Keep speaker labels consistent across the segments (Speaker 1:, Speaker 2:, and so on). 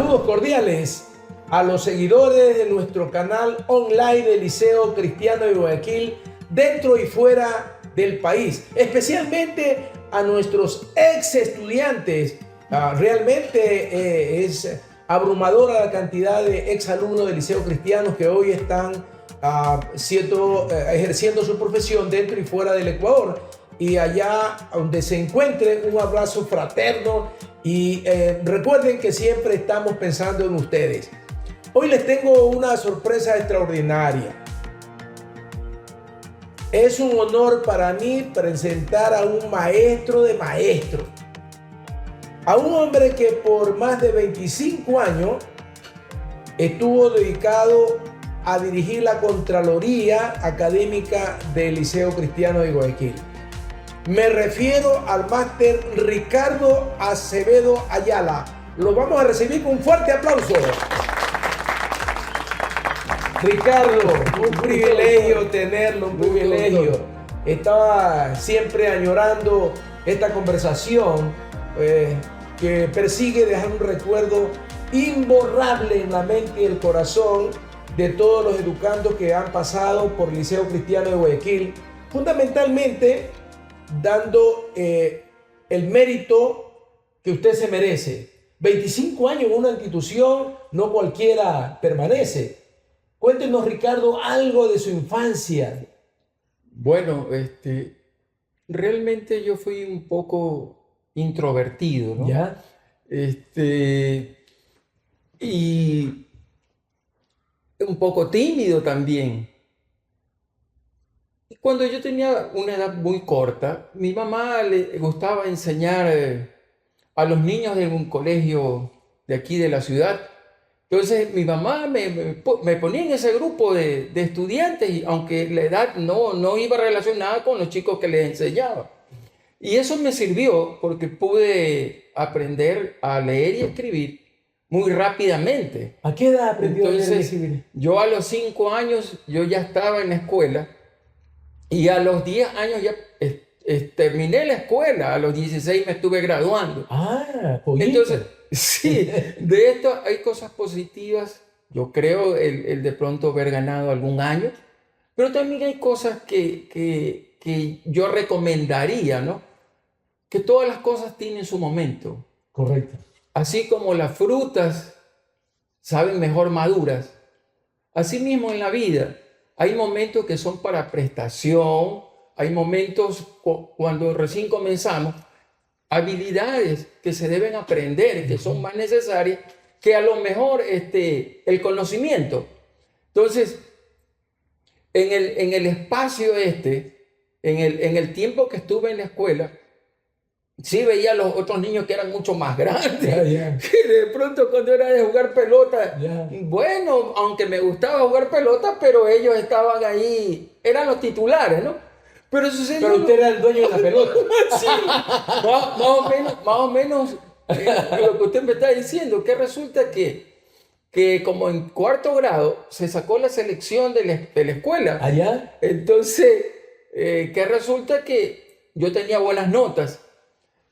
Speaker 1: Saludos cordiales a los seguidores de nuestro canal online del Liceo Cristiano de Guayaquil, dentro y fuera del país, especialmente a nuestros ex estudiantes. Realmente es abrumadora la cantidad de ex alumnos del Liceo Cristiano que hoy están ejerciendo su profesión dentro y fuera del Ecuador. Y allá donde se encuentren, un abrazo fraterno y recuerden que siempre estamos pensando en ustedes. Hoy les tengo una sorpresa extraordinaria. Es un honor para mí presentar a un maestro de maestros, a un hombre que por más de 25 años estuvo dedicado a dirigir la Contraloría Académica del Liceo Cristiano de Guayaquil. Me refiero al máster Ricardo Acevedo Ayala. Lo vamos a recibir con un fuerte aplauso. Ricardo, un privilegio tenerlo, un privilegio. Estaba siempre añorando esta conversación que persigue dejar un recuerdo imborrable en la mente y el corazón de todos los educandos que han pasado por el Liceo Cristiano de Guayaquil, fundamentalmente dando el mérito que usted se merece. 25 años en una institución, no cualquiera permanece. Cuéntenos, Ricardo, algo de su infancia.
Speaker 2: Bueno, realmente yo fui un poco introvertido, ¿no?
Speaker 1: ¿Ya?
Speaker 2: Y un poco tímido también. Y cuando yo tenía una edad muy corta, mi mamá le gustaba enseñar a los niños de un colegio de aquí de la ciudad. Entonces mi mamá me ponía en ese grupo de estudiantes, y aunque la edad no iba relacionada con los chicos que les enseñaba. Y eso me sirvió porque pude aprender a leer y escribir muy rápidamente.
Speaker 1: ¿A qué edad aprendió a leer y
Speaker 2: Entonces,
Speaker 1: escribir?
Speaker 2: yo a los 5 años yo ya estaba en la escuela y a los 10 años ya terminé la escuela, a los 16 me estuve graduando.
Speaker 1: Ah, poquito.
Speaker 2: Entonces, sí, de esto hay cosas positivas. Yo creo el de pronto haber ganado algún año, pero también hay cosas que yo recomendaría, ¿no? Que todas las cosas tienen su momento.
Speaker 1: Correcto.
Speaker 2: Así como las frutas saben mejor maduras, así mismo en la vida hay momentos que son para prestación, hay momentos cuando recién comenzamos, habilidades que se deben aprender, que son más necesarias que a lo mejor el conocimiento. Entonces, en el espacio en el tiempo que estuve en la escuela, sí veía a los otros niños que eran mucho más grandes. Que de pronto cuando era de jugar pelota, bueno, aunque me gustaba jugar pelota, pero ellos estaban ahí, eran los titulares, ¿no? Pero
Speaker 1: usted era el dueño de la pelota.
Speaker 2: Sí, más o menos lo que usted me está diciendo, que resulta que como en 4º grado se sacó la selección de la escuela.
Speaker 1: ¿Allá?
Speaker 2: Entonces, que resulta que yo tenía buenas notas.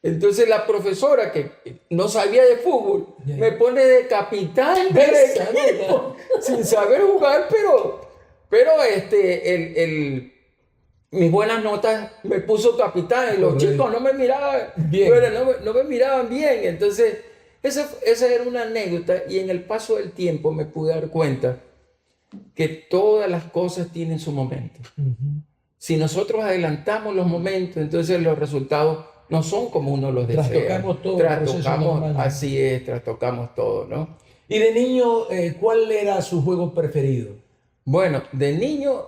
Speaker 2: Entonces la profesora, que no sabía de fútbol, me pone de capitán del equipo, sin saber jugar, pero mis buenas notas me puso capitán y los chicos no me miraban bien. No me miraban bien. Entonces, esa era una anécdota, y en el paso del tiempo me pude dar cuenta que todas las cosas tienen su momento. Si nosotros adelantamos los momentos, entonces los resultados no son como uno los desea.
Speaker 1: Trastocamos todo.
Speaker 2: Así es, trastocamos todo, ¿no?
Speaker 1: Y de niño, ¿cuál era su juego preferido?
Speaker 2: Bueno, de niño,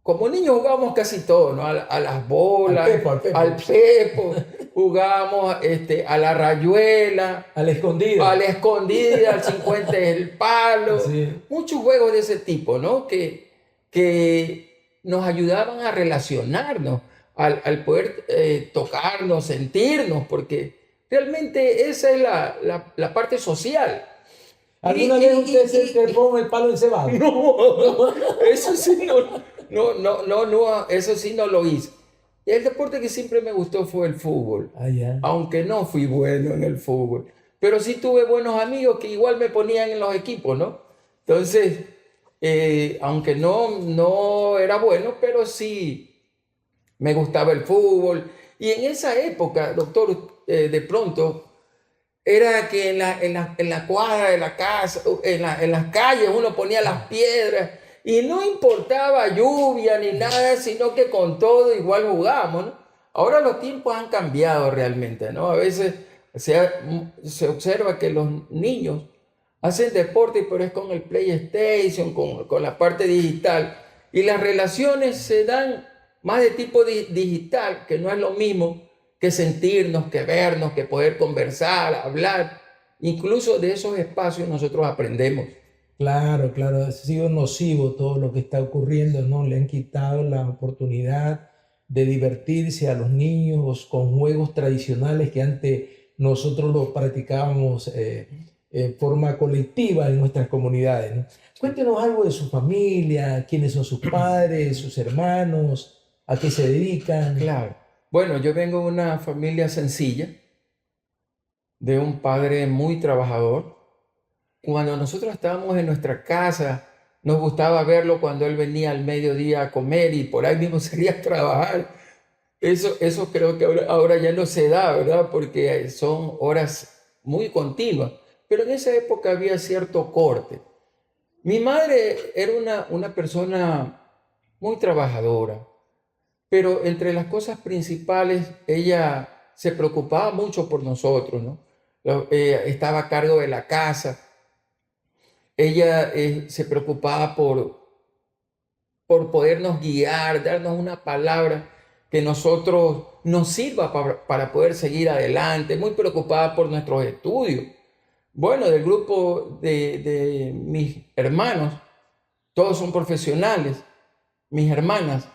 Speaker 2: como niños jugábamos casi todo, ¿no? A las bolas, al pepo, jugábamos a la rayuela,
Speaker 1: a la escondida,
Speaker 2: al 50 el palo, sí. Muchos juegos de ese tipo, ¿no? Que nos ayudaban a relacionarnos, al poder tocarnos, sentirnos, porque realmente esa es la parte social.
Speaker 1: ¿Alguna vez usted se trepó el palo encebado?
Speaker 2: No, eso sí eso sí no lo hice. El deporte que siempre me gustó fue el fútbol, aunque no fui bueno en el fútbol. pero sí tuve buenos amigos que igual me ponían en los equipos, ¿no? Entonces, aunque no era bueno, pero sí me gustaba el fútbol. Y en esa época, doctor, de pronto, era que en la cuadra de la casa, en las calles, uno ponía las piedras y no importaba lluvia ni nada, sino que con todo igual jugábamos, ¿no? Ahora los tiempos han cambiado realmente, ¿no? A veces se observa que los niños hacen deporte, pero es con el PlayStation, con la parte digital. Y las relaciones se dan más de tipo digital, que no es lo mismo que sentirnos, que vernos, que poder conversar, hablar. Incluso de esos espacios nosotros aprendemos.
Speaker 3: Claro, claro, ha sido nocivo todo lo que está ocurriendo, ¿no? Le han quitado la oportunidad de divertirse a los niños con juegos tradicionales que antes nosotros los practicábamos en forma colectiva en nuestras comunidades, ¿no? Cuéntenos algo de su familia, quiénes son sus padres, sus hermanos, a qué se dedican.
Speaker 2: Claro. Bueno, yo vengo de una familia sencilla, de un padre muy trabajador. Cuando nosotros estábamos en nuestra casa, nos gustaba verlo cuando él venía al mediodía a comer y por ahí mismo salía a trabajar. Eso creo que ahora ya no se da, ¿verdad? Porque son horas muy continuas. Pero en esa época había cierto corte. Mi madre era una persona muy trabajadora, pero entre las cosas principales, ella se preocupaba mucho por nosotros, ¿no? Estaba a cargo de la casa. Ella se preocupaba por podernos guiar, darnos una palabra que nosotros nos sirva para poder seguir adelante, muy preocupada por nuestros estudios. Bueno, del grupo de mis hermanos, todos son profesionales, mis hermanas.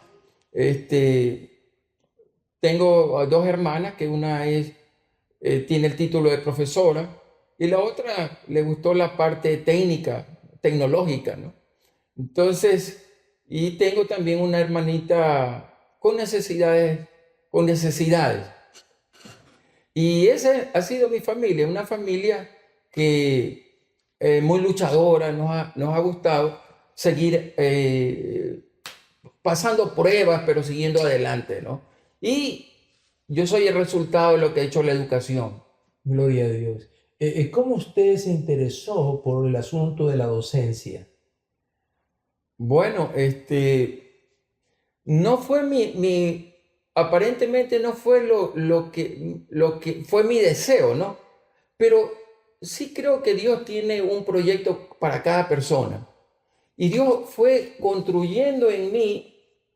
Speaker 2: Tengo dos hermanas, que una tiene el título de profesora y la otra le gustó la parte técnica, tecnológica, ¿no? Entonces, y tengo también una hermanita con necesidades, con necesidades. Y esa ha sido mi familia, una familia que muy luchadora, nos ha gustado seguir pasando pruebas, pero siguiendo adelante, ¿no? Y yo soy el resultado de lo que ha hecho la educación.
Speaker 3: Gloria a Dios. ¿Cómo usted se interesó por el asunto de la docencia?
Speaker 2: Bueno, no fue aparentemente no fue lo que fue mi deseo, ¿no? Pero sí creo que Dios tiene un proyecto para cada persona. Y Dios fue construyendo en mí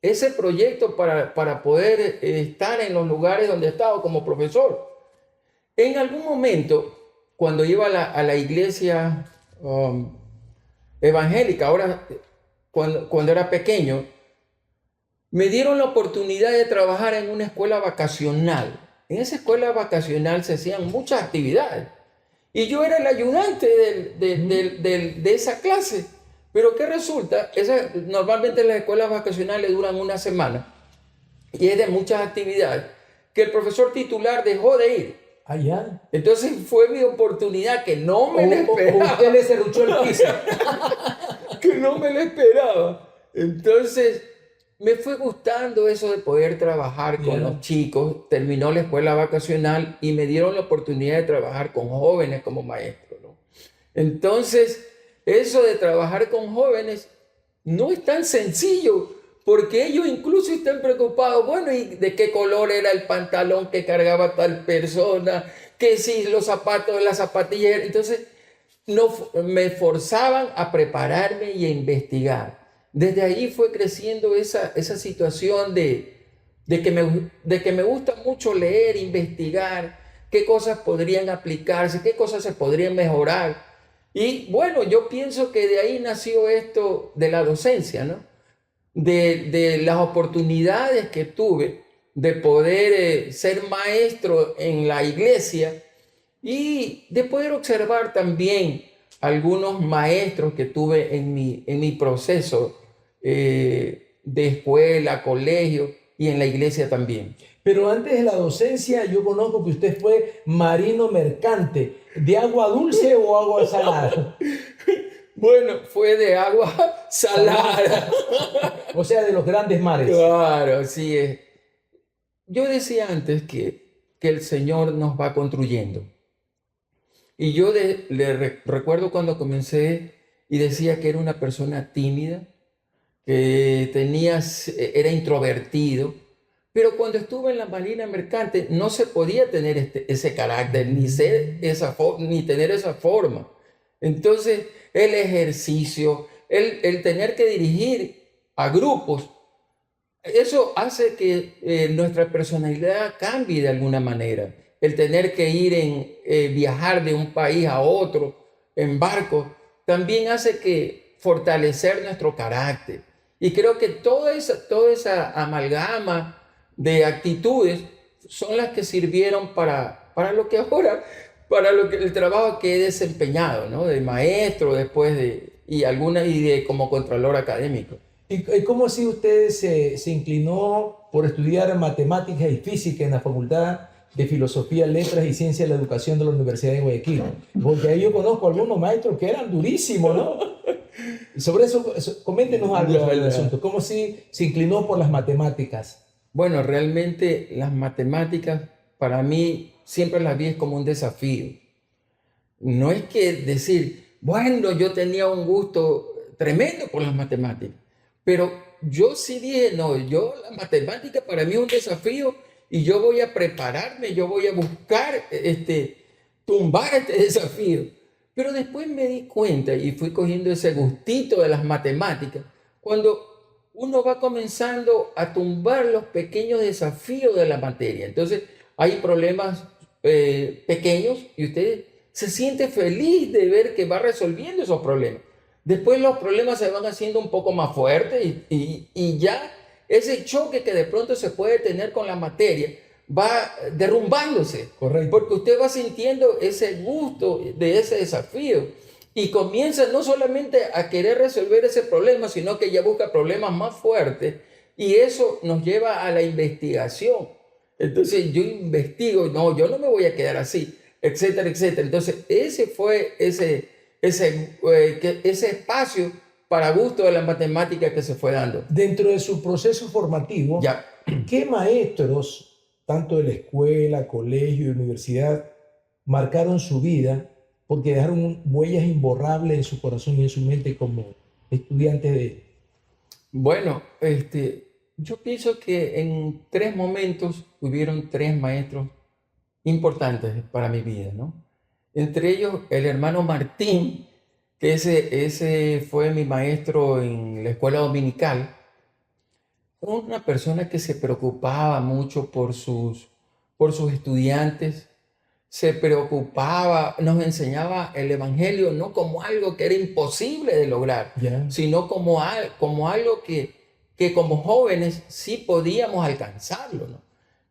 Speaker 2: ese proyecto para poder estar en los lugares donde he estado como profesor. En algún momento, cuando iba a la iglesia evangélica, ahora cuando era pequeño, me dieron la oportunidad de trabajar en una escuela vacacional. En esa escuela vacacional se hacían muchas actividades. Y yo era el ayudante de esa clase. Pero ¿qué resulta? Normalmente las escuelas vacacionales duran una semana y es de muchas actividades que el profesor titular dejó de ir.
Speaker 3: Allá.
Speaker 2: Entonces fue mi oportunidad que no me la esperaba.
Speaker 3: Usted le cerruchó el piso.
Speaker 2: Que no me lo esperaba. Entonces me fue gustando eso de poder trabajar con los chicos. Terminó la escuela vacacional y me dieron la oportunidad de trabajar con jóvenes como maestro, ¿no? Entonces, eso de trabajar con jóvenes no es tan sencillo, porque ellos incluso están preocupados, bueno, ¿y de qué color era el pantalón que cargaba tal persona? Que si los zapatos, las zapatillas. Entonces, me forzaban a prepararme y a investigar. Desde ahí fue creciendo esa situación de que me gusta mucho leer, investigar, qué cosas podrían aplicarse, qué cosas se podrían mejorar. Y bueno, yo pienso que de ahí nació esto de la docencia, ¿no? De las oportunidades que tuve de poder ser maestro en la iglesia y de poder observar también algunos maestros que tuve en mi proceso de escuela, colegio y en la iglesia también.
Speaker 3: Pero antes de la docencia, yo conozco que usted fue marino mercante. ¿De agua dulce o agua salada?
Speaker 2: Bueno, fue de agua salada.
Speaker 3: O sea, de los grandes mares.
Speaker 2: Claro, así es. Yo decía antes que el Señor nos va construyendo. Y yo recuerdo cuando comencé y decía que era una persona tímida, que era introvertido, pero cuando estuve en la Marina Mercante no se podía tener ese carácter, ni tener esa forma. Entonces, el ejercicio, el tener que dirigir a grupos, eso hace que nuestra personalidad cambie de alguna manera. El tener que viajar de un país a otro en barco, también hace que fortalecer nuestro carácter. Y creo que toda esa amalgama de actitudes son las que sirvieron para lo que ahora, el trabajo que he desempeñado, ¿no? De maestro, y como contralor académico.
Speaker 3: ¿Y cómo así usted se inclinó por estudiar matemáticas y física en la Facultad de Filosofía, Letras y Ciencias de la Educación de la Universidad de Guayaquil? Porque ahí yo conozco algunos maestros que eran durísimos, ¿no? Sobre eso, coméntenos algo sobre el asunto. ¿Cómo así se inclinó por las matemáticas?
Speaker 2: Bueno, realmente las matemáticas para mí siempre las vi como un desafío. No es que decir, bueno, yo tenía un gusto tremendo por las matemáticas, pero yo sí dije, no, la matemática para mí es un desafío y yo voy a prepararme, yo voy a buscar tumbar este desafío. Pero después me di cuenta y fui cogiendo ese gustito de las matemáticas cuando uno va comenzando a tumbar los pequeños desafíos de la materia. Entonces hay problemas pequeños y usted se siente feliz de ver que va resolviendo esos problemas. Después los problemas se van haciendo un poco más fuertes y ya ese choque que de pronto se puede tener con la materia va derrumbándose.
Speaker 3: Correcto.
Speaker 2: Porque usted va sintiendo ese gusto de ese desafío y comienza no solamente a querer resolver ese problema, sino que ya busca problemas más fuertes y eso nos lleva a la investigación. Entonces yo investigo, no, yo no me voy a quedar así, etcétera, etcétera. Entonces ese fue ese espacio para gusto de la matemática que se fue dando.
Speaker 3: Dentro de su proceso formativo,
Speaker 2: Ya.
Speaker 3: ¿qué maestros, tanto de la escuela, colegio y universidad, marcaron su vida porque dejaron huellas imborrables en su corazón y en su mente como estudiantes de...
Speaker 2: Bueno, yo pienso que en 3 momentos hubieron 3 maestros importantes para mi vida, ¿no? Entre ellos, el hermano Martín, que ese fue mi maestro en la escuela dominical. Una persona que se preocupaba mucho por sus estudiantes, se preocupaba, nos enseñaba el evangelio no como algo que era imposible de lograr, sino como algo que como jóvenes sí podíamos alcanzarlo, ¿no?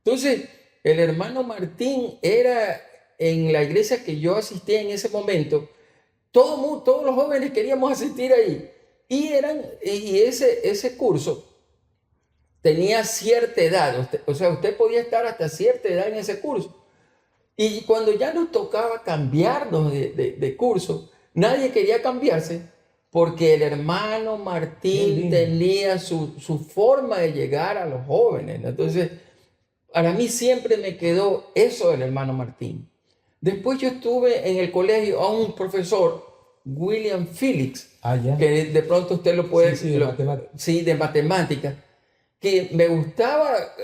Speaker 2: Entonces, el hermano Martín era, en la iglesia que yo asistía en ese momento, todos los jóvenes queríamos asistir ahí. Y ese curso tenía cierta edad, usted podía estar hasta cierta edad en ese curso. Y cuando ya nos tocaba cambiarnos de curso, nadie quería cambiarse porque el hermano Martín tenía su forma de llegar a los jóvenes, ¿no? Entonces, para mí siempre me quedó eso del hermano Martín. Después yo estuve en el colegio a un profesor, William Felix, que de pronto usted lo puede... de matemáticas, que me gustaba...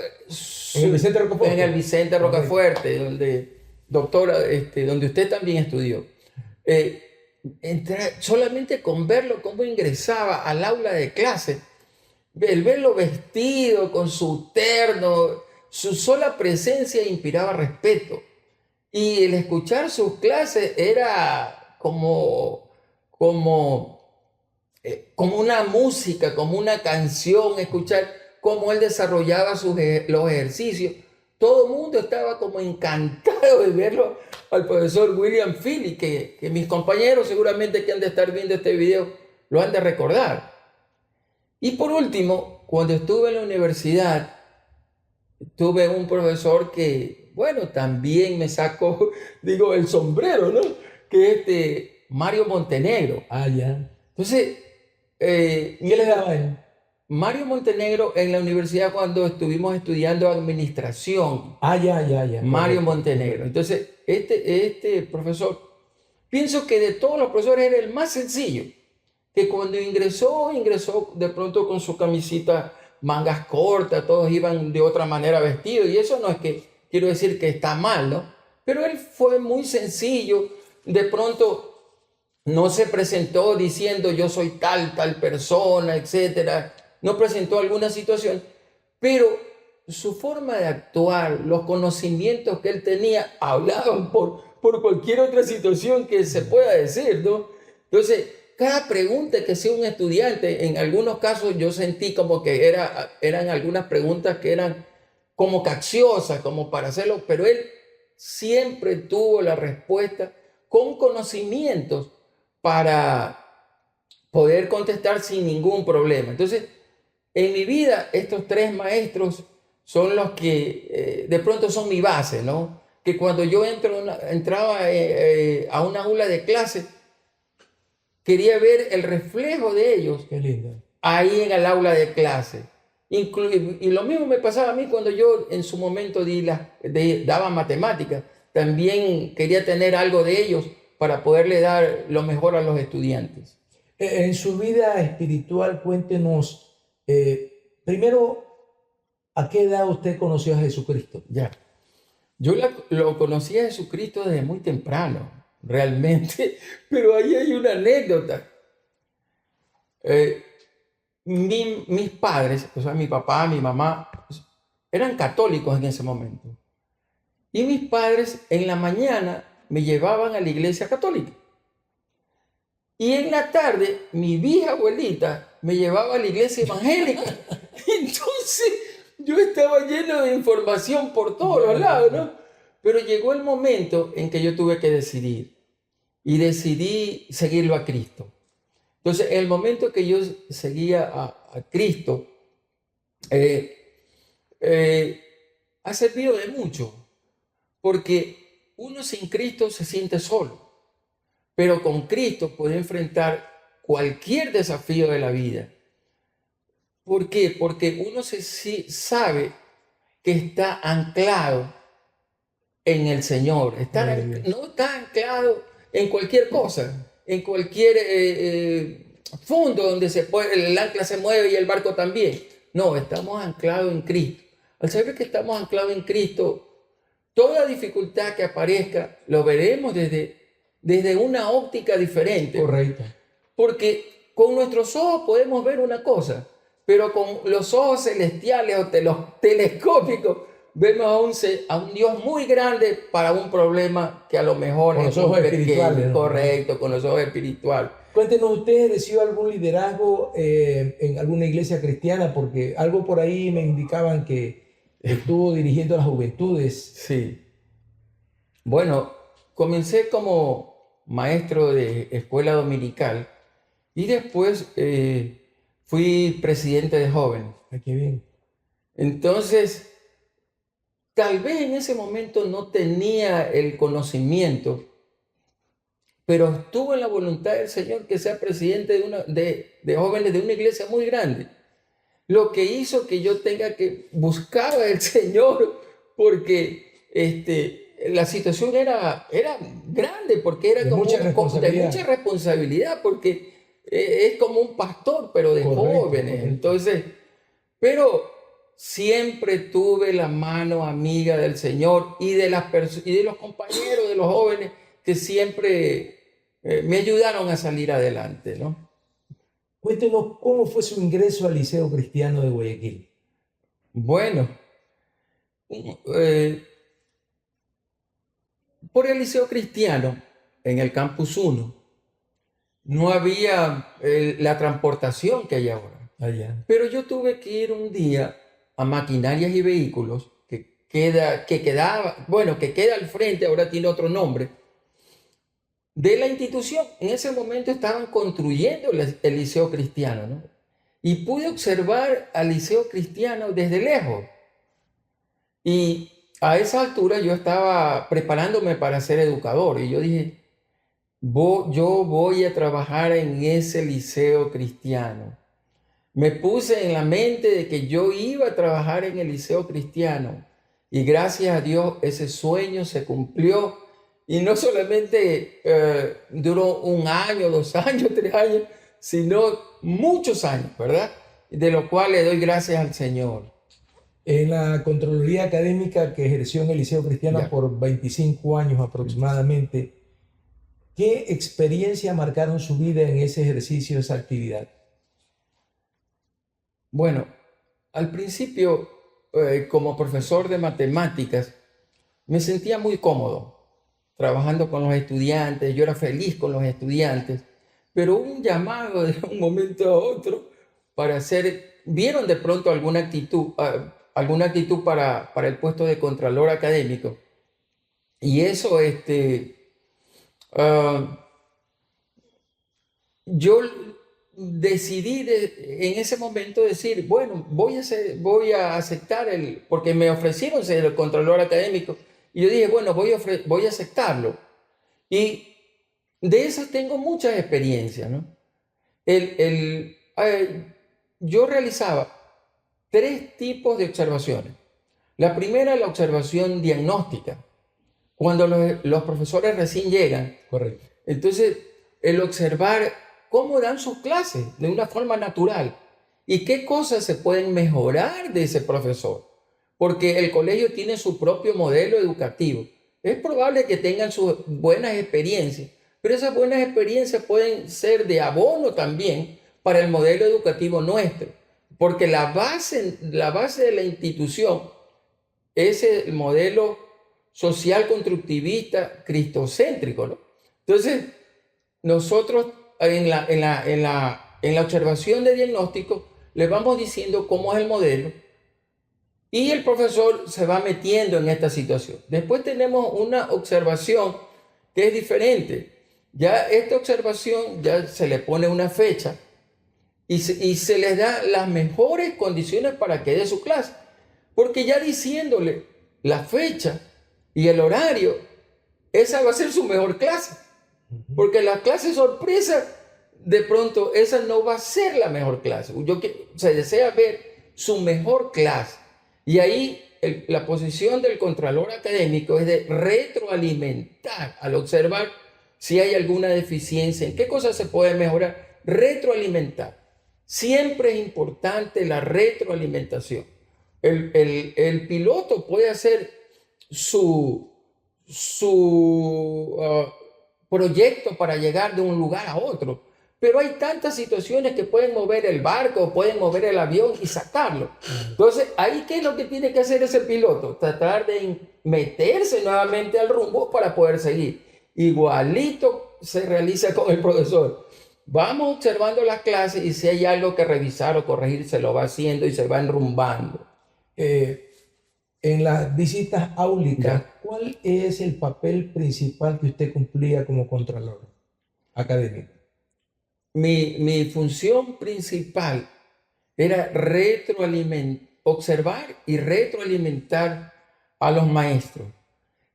Speaker 3: en el Vicente Rocafuerte.
Speaker 2: En el Vicente Rocafuerte, donde usted también estudió. Solamente con verlo, cómo ingresaba al aula de clase, el verlo vestido con su terno, su sola presencia inspiraba respeto. Y el escuchar sus clases era como una música, como una canción, escuchar cómo él desarrollaba los ejercicios. Todo el mundo estaba como encantado de verlo al profesor William Philly, que mis compañeros seguramente que han de estar viendo este video lo han de recordar. Y por último, cuando estuve en la universidad, tuve un profesor que, bueno, también me sacó, digo, el sombrero, ¿no? Que es Mario Montenegro.
Speaker 3: Ah, ya.
Speaker 2: Entonces,
Speaker 3: ¿Qué le daba él?
Speaker 2: Mario Montenegro en la universidad cuando estuvimos estudiando administración,
Speaker 3: Ah, ya, ya, ya.
Speaker 2: Mario
Speaker 3: Correcto.
Speaker 2: Montenegro. Entonces, este profesor, pienso que de todos los profesores era el más sencillo, que cuando ingresó de pronto con su camisita mangas cortas, todos iban de otra manera vestidos, y eso no es que quiero decir que está mal, ¿no? Pero él fue muy sencillo, de pronto no se presentó diciendo yo soy tal persona, etcétera, no presentó alguna situación, pero su forma de actuar, los conocimientos que él tenía, hablaban por cualquier otra situación que se pueda decir, ¿no? Entonces, cada pregunta que hacía un estudiante, en algunos casos yo sentí como que eran algunas preguntas que eran como capciosas, como para hacerlo, pero él siempre tuvo la respuesta con conocimientos para poder contestar sin ningún problema. Entonces, en mi vida, estos tres maestros son los que de pronto son mi base, ¿no? Que cuando yo entraba a una aula de clase, quería ver el reflejo de ellos
Speaker 3: Qué lindo.
Speaker 2: ahí en el aula de clase. Y lo mismo me pasaba a mí cuando yo en su momento daba matemáticas. También quería tener algo de ellos para poderle dar lo mejor a los estudiantes.
Speaker 3: En su vida espiritual, cuéntenos, primero, ¿a qué edad usted conoció a Jesucristo?
Speaker 2: Ya. Yo lo conocí a Jesucristo desde muy temprano, realmente, pero ahí hay una anécdota. Eh, mis padres, o sea, mi papá, mi mamá, eran católicos en ese momento. Y mis padres en la mañana me llevaban a la iglesia católica. Y en la tarde mi vieja abuelita me llevaba a la iglesia evangélica. Entonces yo estaba lleno de información por todos los lados, ¿no? Pero llegó el momento en que yo tuve que decidir. Y decidí seguirlo a Cristo. Entonces, en el momento que yo seguía a Cristo, ha servido de mucho. Porque uno sin Cristo se siente solo. Pero con Cristo puede enfrentar cualquier desafío de la vida. ¿Por qué? Porque uno sabe que está anclado en el Señor. No está anclado en cualquier cosa, en cualquier fondo donde el ancla se mueve y el barco también. No, estamos anclados en Cristo. Al saber que estamos anclados en Cristo, toda dificultad que aparezca lo veremos desde una óptica diferente.
Speaker 3: Correcto.
Speaker 2: Porque con nuestros ojos podemos ver una cosa, pero con los ojos celestiales o los telescópicos vemos a un Dios muy grande para un problema que a lo mejor
Speaker 3: con
Speaker 2: es
Speaker 3: los ojos
Speaker 2: muy pequeño.
Speaker 3: Espirituales, ¿no?
Speaker 2: Correcto, con los ojos espirituales.
Speaker 3: Cuéntenos, ¿usted ejerció algún liderazgo en alguna iglesia cristiana? Porque algo por ahí me indicaban que estuvo dirigiendo a las juventudes.
Speaker 2: Sí. Bueno, comencé como maestro de escuela dominical y después fui presidente de jóvenes.
Speaker 3: Ay, qué bien.
Speaker 2: Entonces, tal vez en ese momento no tenía el conocimiento, pero estuvo en la voluntad del Señor que sea presidente de jóvenes de una iglesia muy grande. Lo que hizo que yo tenga que buscar al Señor, porque la situación era grande, porque era
Speaker 3: De
Speaker 2: como
Speaker 3: mucha
Speaker 2: de
Speaker 3: responsabilidad.
Speaker 2: mucha responsabilidad, porque es como un pastor, pero de
Speaker 3: Correcto,
Speaker 2: jóvenes.
Speaker 3: correcto.
Speaker 2: Entonces, pero siempre tuve la mano amiga del Señor y de los compañeros, de los jóvenes que siempre me ayudaron a salir adelante, ¿no?
Speaker 3: Cuéntenos cómo fue su ingreso al Liceo Cristiano de Guayaquil.
Speaker 2: Bueno, por el Liceo Cristiano, en el Campus 1, no había la transportación que hay ahora.
Speaker 3: Allá.
Speaker 2: Pero yo tuve que ir un día a Maquinarias y Vehículos, que queda al frente, ahora tiene otro nombre, de la institución. En ese momento estaban construyendo el Liceo Cristiano, ¿no? Y pude observar al Liceo Cristiano desde lejos. Y a esa altura yo estaba preparándome para ser educador y yo dije, yo voy a trabajar en ese liceo cristiano. Me puse en la mente de que yo iba a trabajar en el liceo cristiano y gracias a Dios ese sueño se cumplió y no solamente duró 1 año, 2 años, 3 años, sino muchos años, ¿verdad? De lo cual le doy gracias al Señor.
Speaker 3: En la Contraloría Académica que ejerció en el Liceo Cristiano
Speaker 2: Ya.
Speaker 3: por 25 años aproximadamente, ¿qué experiencia marcaron su vida en ese ejercicio, esa actividad?
Speaker 2: Bueno, al principio, como profesor de matemáticas, me sentía muy cómodo trabajando con los estudiantes, yo era feliz con los estudiantes, pero hubo un llamado de un momento a otro para hacer, vieron de pronto alguna actitud para el puesto de contralor académico, y eso, yo decidí en ese momento decir, bueno, voy a aceptar porque me ofrecieron ser el contralor académico, y yo dije, bueno, voy a aceptarlo. Y de esas tengo muchas experiencias, ¿no? Yo realizaba 3 tipos de observaciones. La primera, la observación diagnóstica, cuando los profesores recién llegan.
Speaker 3: Correcto.
Speaker 2: Entonces, el observar cómo dan sus clases de una forma natural y qué cosas se pueden mejorar de ese profesor, porque el colegio tiene su propio modelo educativo. Es probable que tengan sus buenas experiencias, pero esas buenas experiencias pueden ser de abono también para el modelo educativo nuestro, porque la base de la institución es el modelo social constructivista cristocéntrico, ¿no? Entonces, nosotros en la observación de diagnóstico le vamos diciendo cómo es el modelo y el profesor se va metiendo en esta situación. Después tenemos una observación que es diferente. Ya esta observación ya se le pone una fecha y se les da las mejores condiciones para que dé su clase. Porque ya diciéndole la fecha y el horario, esa va a ser su mejor clase. Porque la clase sorpresa, de pronto, esa no va a ser la mejor clase. Se desea ver su mejor clase. Y ahí la posición del contralor académico es de retroalimentar al observar si hay alguna deficiencia, en qué cosas se puede mejorar. Retroalimentar. Siempre es importante la retroalimentación. El piloto puede hacer su proyecto para llegar de un lugar a otro, pero hay tantas situaciones que pueden mover el barco, pueden mover el avión y sacarlo. Entonces, ahí, ¿qué es lo que tiene que hacer ese piloto? Tratar de meterse nuevamente al rumbo para poder seguir. Igualito se realiza con el profesor. Vamos observando las clases y si hay algo que revisar o corregir, se lo va haciendo y se va enrumbando.
Speaker 3: En las visitas áulicas,
Speaker 2: Ya.
Speaker 3: ¿cuál es el papel principal que usted cumplía como contralor académico?
Speaker 2: Mi función principal era observar y retroalimentar a los maestros.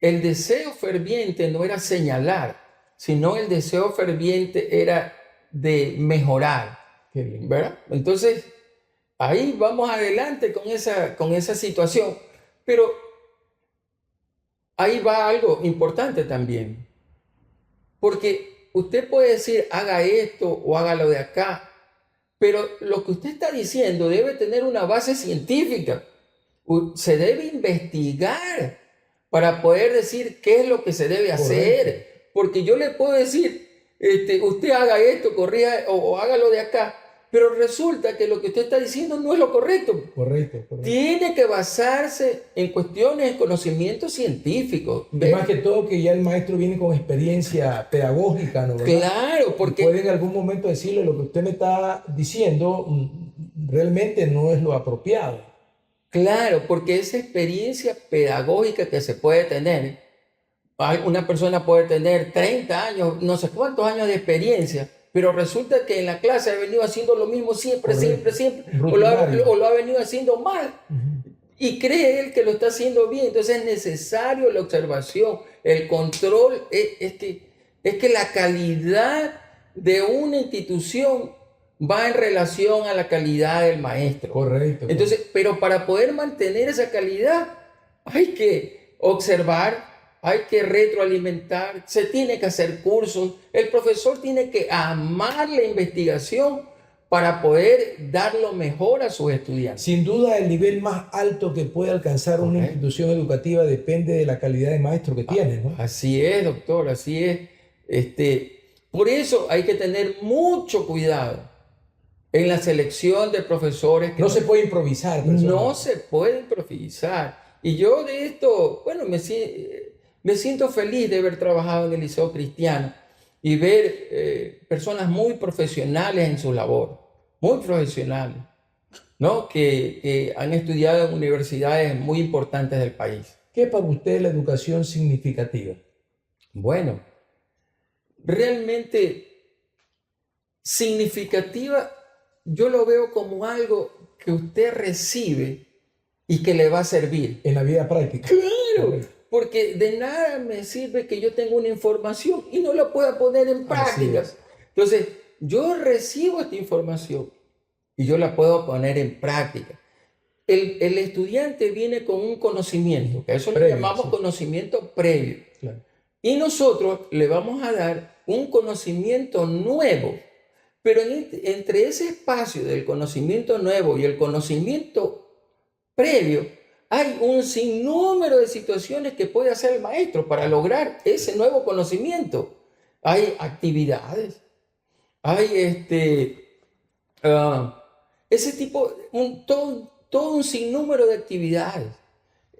Speaker 2: El deseo ferviente no era señalar, sino el deseo ferviente era de mejorar, ¿verdad? Entonces, ahí vamos adelante con esa situación. Pero ahí va algo importante también, porque usted puede decir, haga esto o hágalo de acá, pero lo que usted está diciendo debe tener una base científica. Se debe investigar para poder decir qué es lo que se debe hacer. Porque yo le puedo decir, usted haga esto, corrija o hágalo de acá, pero resulta que lo que usted está diciendo no es lo correcto.
Speaker 3: Correcto.
Speaker 2: Tiene que basarse en cuestiones de conocimiento científico.
Speaker 3: Y más que todo que ya el maestro viene con experiencia pedagógica, ¿no? ¿Verdad?
Speaker 2: Claro, porque
Speaker 3: puede en algún momento decirle lo que usted me está diciendo realmente no es lo apropiado.
Speaker 2: Claro, porque esa experiencia pedagógica que se puede tener, una persona puede tener 30 años, no sé cuántos años de experiencia, pero resulta que en la clase ha venido haciendo lo mismo siempre,
Speaker 3: Correcto.
Speaker 2: siempre, o lo ha venido haciendo mal. y cree él que lo está haciendo bien. Entonces es necesario la observación, el control. Es que la calidad de una institución va en relación a la calidad del maestro.
Speaker 3: Correcto.
Speaker 2: Entonces, pero para poder mantener esa calidad hay que observar, hay que retroalimentar, se tiene que hacer cursos. El profesor tiene que amar la investigación para poder dar lo mejor a sus estudiantes.
Speaker 3: Sin duda, el nivel más alto que puede alcanzar una
Speaker 2: Correcto.
Speaker 3: institución educativa depende de la calidad de maestro que tiene, ¿no?
Speaker 2: Así es, doctor, así es. Por eso hay que tener mucho cuidado en la selección de profesores. Que
Speaker 3: No se puede improvisar.
Speaker 2: no se puede improvisar. Y yo de esto, bueno, me siento feliz de haber trabajado en el Liceo Cristiano y ver personas muy profesionales en su labor, muy profesionales, ¿no? Que han estudiado en universidades muy importantes del país.
Speaker 3: ¿Qué es para usted la educación significativa?
Speaker 2: Bueno, realmente significativa, yo lo veo como algo que usted recibe y que le va a servir.
Speaker 3: En la vida práctica.
Speaker 2: Claro, porque de nada me sirve que yo tenga una información y no la pueda poner en práctica. Entonces, yo recibo esta información y yo la puedo poner en práctica. El estudiante viene con un conocimiento, que a eso le llamamos conocimiento previo.
Speaker 3: Claro.
Speaker 2: Y nosotros le vamos a dar un conocimiento nuevo. Pero entre ese espacio del conocimiento nuevo y el conocimiento previo, hay un sinnúmero de situaciones que puede hacer el maestro para lograr ese nuevo conocimiento. Hay actividades, hay ese tipo, todo un sinnúmero de actividades.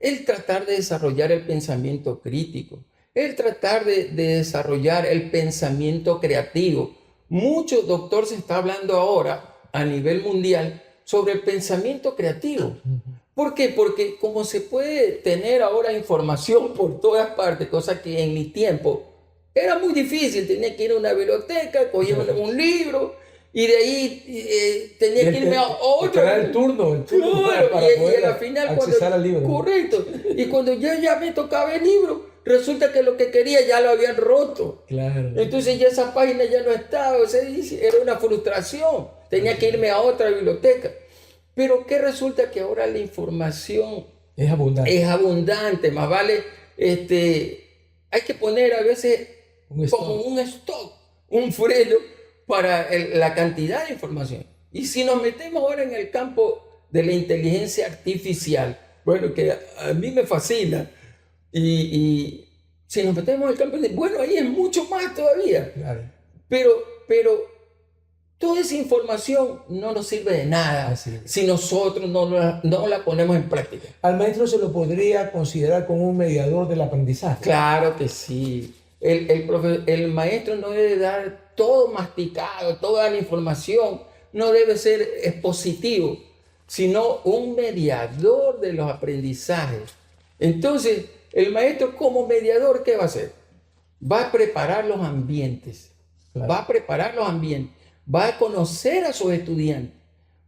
Speaker 2: El tratar de desarrollar el pensamiento crítico, el tratar de desarrollar el pensamiento creativo. Mucho, doctor, se está hablando ahora a nivel mundial sobre el pensamiento creativo. ¿Por qué? Porque como se puede tener ahora información por todas partes, cosa que en mi tiempo era muy difícil, tenía que ir a una biblioteca, cogía un libro y de ahí tenía que irme a otro.
Speaker 3: Era el turno
Speaker 2: Claro,
Speaker 3: para poder
Speaker 2: y al final
Speaker 3: accesar al libro.
Speaker 2: Correcto. Y cuando ya me tocaba el libro, resulta que lo que quería ya lo habían roto.
Speaker 3: Claro.
Speaker 2: Entonces ya esa página ya no estaba, o sea, era una frustración. Tenía que irme a otra biblioteca. Pero ¿qué resulta? Que ahora la información
Speaker 3: es abundante.
Speaker 2: Más vale, hay que poner a veces como un stop, un freno para la cantidad de información. Y si nos metemos ahora en el campo de la inteligencia artificial, bueno, que a mí me fascina, y si nos metemos en el campo, bueno, ahí es mucho más todavía.
Speaker 3: Claro.
Speaker 2: Pero toda esa información no nos sirve de nada si nosotros no la ponemos en práctica.
Speaker 3: ¿Al maestro se lo podría considerar como un mediador del aprendizaje?
Speaker 2: Claro que sí. El maestro no debe dar todo masticado, toda la información, no debe ser expositivo, sino un mediador de los aprendizajes. Entonces, el maestro como mediador, ¿qué va a hacer? Va a preparar los ambientes, va a conocer a sus estudiantes,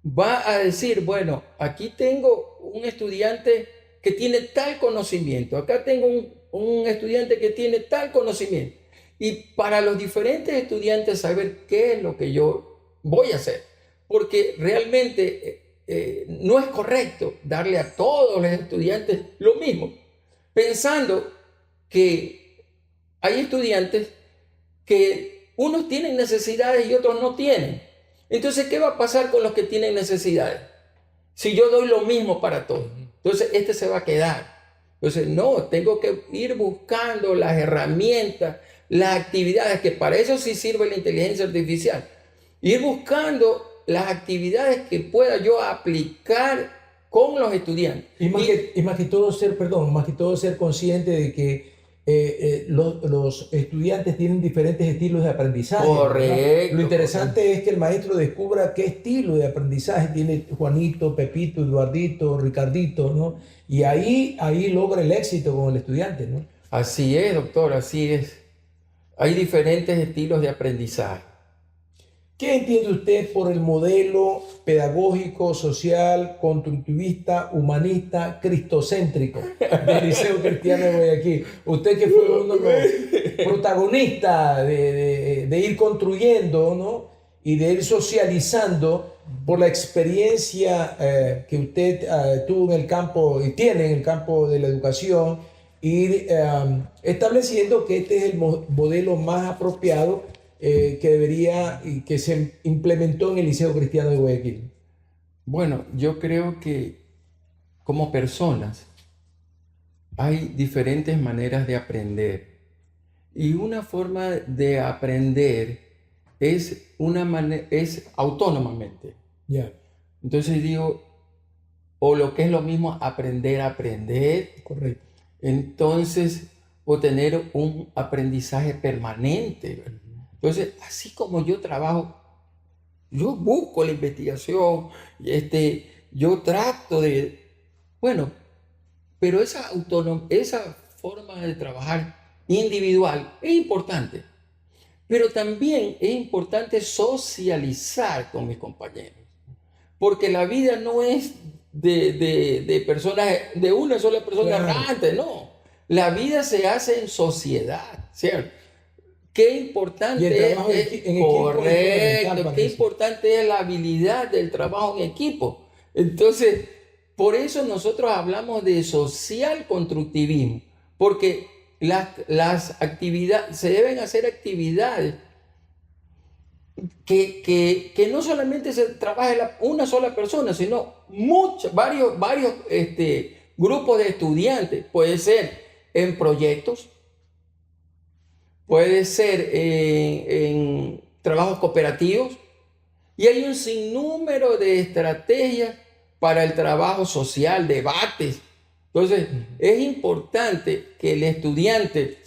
Speaker 2: va a decir, bueno, aquí tengo un estudiante que tiene tal conocimiento, acá tengo un estudiante que tiene tal conocimiento. Y para los diferentes estudiantes saber qué es lo que yo voy a hacer. Porque realmente no es correcto darle a todos los estudiantes lo mismo, pensando que hay estudiantes que unos tienen necesidades y otros no tienen. Entonces, ¿qué va a pasar con los que tienen necesidades? Si yo doy lo mismo para todos, entonces se va a quedar. Entonces, no, tengo que ir buscando las herramientas, las actividades, que para eso sí sirve la inteligencia artificial. Ir buscando las actividades que pueda yo aplicar con los estudiantes.
Speaker 3: Y más que todo ser consciente de que los estudiantes tienen diferentes estilos de aprendizaje.
Speaker 2: Correcto.
Speaker 3: Lo interesante es que el maestro descubra qué estilo de aprendizaje tiene Juanito, Pepito, Eduardito, Ricardito, ¿no? Y ahí logra el éxito con el estudiante, ¿no?
Speaker 2: Así es, doctor, así es. Hay diferentes estilos de aprendizaje.
Speaker 3: ¿Qué entiende usted por el modelo pedagógico, social, constructivista, humanista, cristocéntrico del Liceo Cristiano de Guayaquil? Usted que fue uno de los protagonistas de ir construyendo, ¿no? Y de ir socializando por la experiencia que usted tuvo en el campo y tiene en el campo de la educación, ir estableciendo que este es el modelo más apropiado que debería y que se implementó en el Liceo Cristiano de Guayaquil.
Speaker 2: Bueno, yo creo que como personas hay diferentes maneras de aprender y una forma de aprender es es autónomamente.
Speaker 3: Ya,
Speaker 2: Entonces digo, o lo que es lo mismo aprender a aprender,
Speaker 3: correcto.
Speaker 2: entonces o tener un aprendizaje permanente, ¿verdad? Entonces, así como yo trabajo, yo busco la investigación, yo trato de, bueno, pero esa forma de trabajar individual es importante, pero también es importante socializar con mis compañeros, porque la vida no es de personas, de una sola persona
Speaker 3: Claro.
Speaker 2: errante, no. La vida se hace en sociedad, ¿cierto? Qué
Speaker 3: Y el
Speaker 2: importante
Speaker 3: trabajo en
Speaker 2: es,
Speaker 3: equipo es fundamental
Speaker 2: correcto,
Speaker 3: para
Speaker 2: qué
Speaker 3: eso.
Speaker 2: importante es la habilidad del trabajo en equipo. Entonces, por eso nosotros hablamos de social constructivismo, porque las actividades, se deben hacer actividades que no solamente se trabaje una sola persona, sino varios grupos de estudiantes. Puede ser en proyectos, puede ser en trabajos cooperativos, y hay un sinnúmero de estrategias para el trabajo social, debates. Entonces, es importante que el estudiante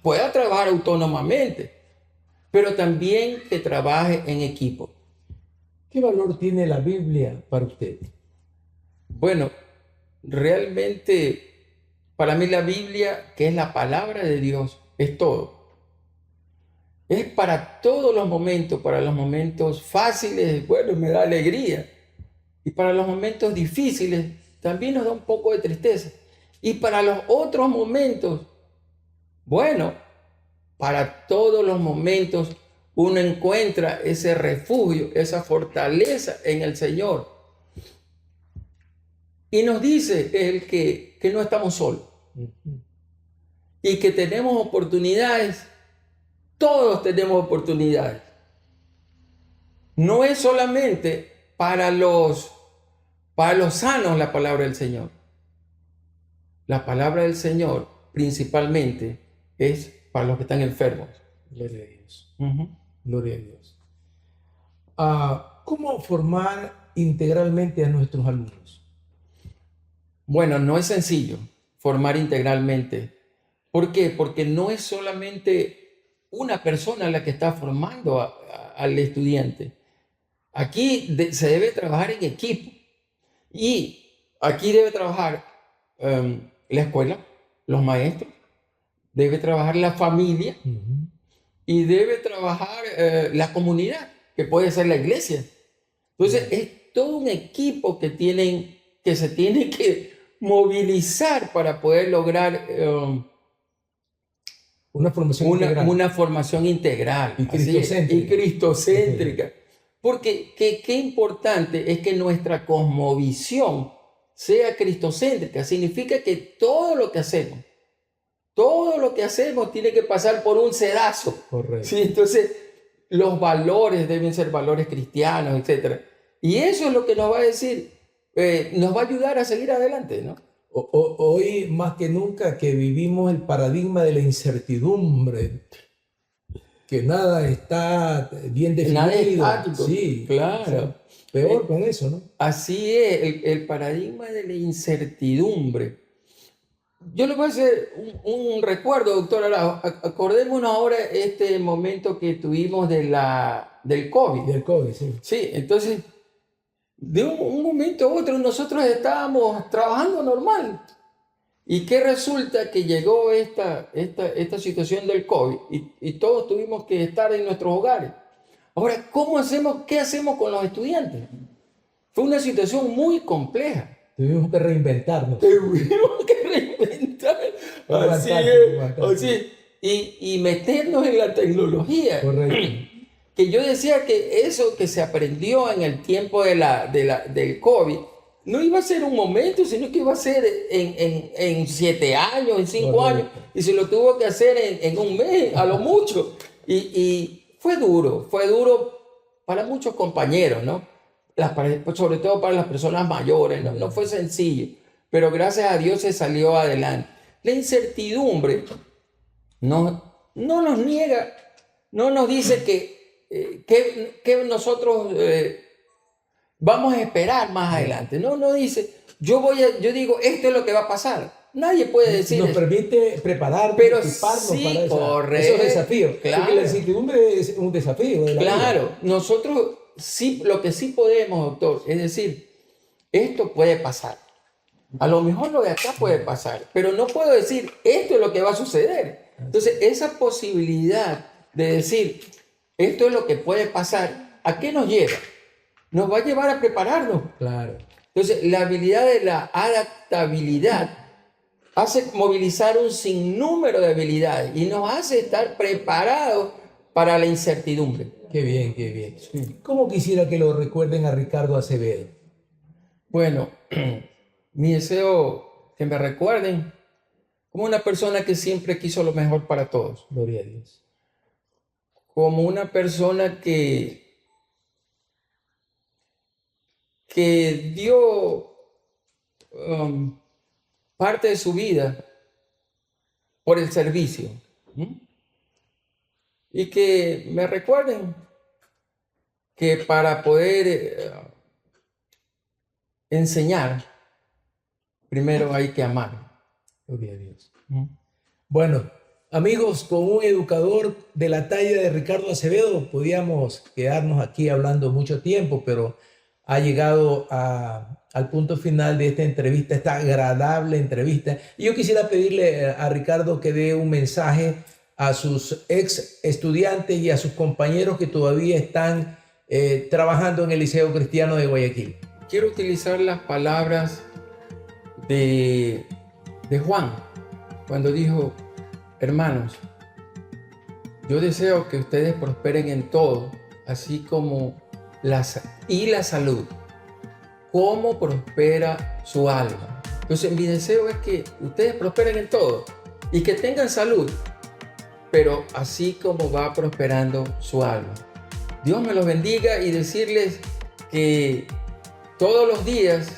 Speaker 2: pueda trabajar autónomamente, pero también que trabaje en equipo.
Speaker 3: ¿Qué valor tiene la Biblia para usted?
Speaker 2: Bueno, realmente para mí la Biblia, que es la palabra de Dios, es todo. Es para todos los momentos, para los momentos fáciles, bueno, me da alegría. Y para los momentos difíciles, también nos da un poco de tristeza. Y para los otros momentos, bueno, para todos los momentos uno encuentra ese refugio, esa fortaleza en el Señor. Y nos dice Él que no estamos solos y que tenemos oportunidades. Todos tenemos oportunidades. No es solamente para los sanos la palabra del Señor. La palabra del Señor principalmente es para los que están enfermos.
Speaker 3: Gloria a Dios.
Speaker 2: Uh-huh.
Speaker 3: Gloria a Dios. ¿Cómo formar integralmente a nuestros alumnos?
Speaker 2: Bueno, no es sencillo formar integralmente. ¿Por qué? Porque no es solamente una persona la que está formando al estudiante. Aquí se debe trabajar en equipo. Y aquí debe trabajar la escuela, los maestros, debe trabajar la familia y debe trabajar la comunidad, que puede ser la iglesia. Entonces, es todo un equipo que se tiene que movilizar para poder lograr
Speaker 3: una formación integral.
Speaker 2: Una formación integral
Speaker 3: Y cristocéntrica.
Speaker 2: y cristocéntrica. Porque qué importante es que nuestra cosmovisión sea cristocéntrica. Significa que todo lo que hacemos tiene que pasar por un sedazo.
Speaker 3: Correcto.
Speaker 2: ¿Sí? Entonces, los valores deben ser valores cristianos, etc. Y eso es lo que nos va a decir, nos va a ayudar a seguir adelante, ¿no?
Speaker 3: Hoy más que nunca que vivimos el paradigma de la incertidumbre, que nada está bien definido.
Speaker 2: Nada es estático.
Speaker 3: Sí,
Speaker 2: claro.
Speaker 3: O sea, peor con eso, ¿no?
Speaker 2: Así es, el paradigma de la incertidumbre. Yo le voy a hacer un recuerdo, doctor Araujo. Acordémonos ahora este momento que tuvimos del COVID.
Speaker 3: Del COVID, sí.
Speaker 2: Sí, entonces, de un momento a otro nosotros estábamos trabajando normal. ¿Y qué resulta? Que llegó esta situación del COVID y todos tuvimos que estar en nuestros hogares. Ahora, ¿qué hacemos con los estudiantes? Fue una situación muy compleja.
Speaker 3: Tuvimos que reinventarnos.
Speaker 2: Tuvimos que reinventar. Así es. Así, y meternos en la tecnología.
Speaker 3: Correcto.
Speaker 2: Que yo decía que eso que se aprendió en el tiempo del COVID no iba a ser un momento, sino que iba a ser en 7 años, en 5 años, y se lo tuvo que hacer en un mes, a lo mucho. Y fue duro para muchos compañeros, ¿no? Sobre todo para las personas mayores, no fue sencillo, pero gracias a Dios se salió adelante. La incertidumbre no nos niega, no nos dice que nosotros vamos a esperar más adelante. No dice, yo digo, esto es lo que va a pasar. Nadie puede decir
Speaker 3: Nos
Speaker 2: eso.
Speaker 3: permite prepararnos,
Speaker 2: Pero
Speaker 3: equiparnos
Speaker 2: sí,
Speaker 3: para esos desafíos.
Speaker 2: Claro.
Speaker 3: Porque la incertidumbre es un desafío de la vida.
Speaker 2: Claro, nosotros sí, lo que sí podemos, doctor, es decir, esto puede pasar. A lo mejor lo de acá puede pasar, pero no puedo decir, esto es lo que va a suceder. Entonces, esa posibilidad de decir, esto es lo que puede pasar, ¿a qué nos lleva? Nos va a llevar a prepararnos.
Speaker 3: Claro.
Speaker 2: Entonces, la habilidad de la adaptabilidad hace movilizar un sinnúmero de habilidades y nos hace estar preparados para la incertidumbre.
Speaker 3: Qué bien, qué bien.
Speaker 2: Sí.
Speaker 3: ¿Cómo quisiera que lo recuerden a Ricardo Acevedo?
Speaker 2: Bueno, mi deseo que me recuerden como una persona que siempre quiso lo mejor para todos.
Speaker 3: Gloria a Dios.
Speaker 2: Como una persona que dio parte de su vida por el servicio. Y que me recuerden que para poder enseñar, primero hay que amar.
Speaker 3: Gloria a Dios. Bueno, amigos, con un educador de la talla de Ricardo Acevedo podíamos quedarnos aquí hablando mucho tiempo, pero ha llegado al punto final de esta entrevista, esta agradable entrevista. Y yo quisiera pedirle a Ricardo que dé un mensaje a sus ex estudiantes y a sus compañeros que todavía están trabajando en el Liceo Cristiano de Guayaquil.
Speaker 2: Quiero utilizar las palabras de Juan, cuando dijo, hermanos, yo deseo que ustedes prosperen en todo, así como la salud. ¿Cómo prospera su alma? Entonces mi deseo es que ustedes prosperen en todo y que tengan salud, pero así como va prosperando su alma. Dios me los bendiga y decirles que todos los días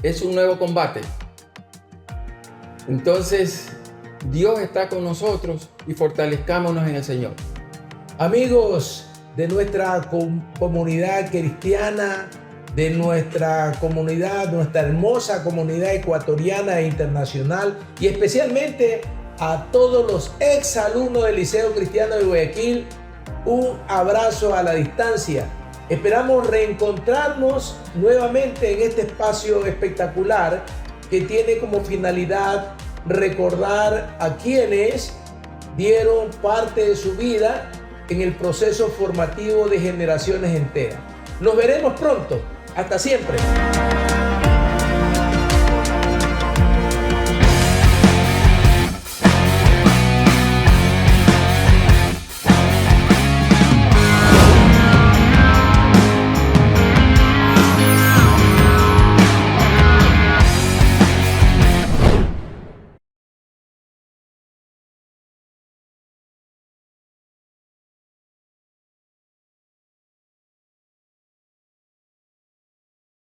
Speaker 2: es un nuevo combate. Entonces, Dios está con nosotros y fortalezcámonos en el Señor.
Speaker 3: Amigos de nuestra comunidad cristiana, de nuestra comunidad, nuestra hermosa comunidad ecuatoriana e internacional, y especialmente a todos los exalumnos del Liceo Cristiano de Guayaquil, un abrazo a la distancia. Esperamos reencontrarnos nuevamente en este espacio espectacular que tiene como finalidad recordar a quienes dieron parte de su vida en el proceso formativo de generaciones enteras. Nos veremos pronto. Hasta siempre.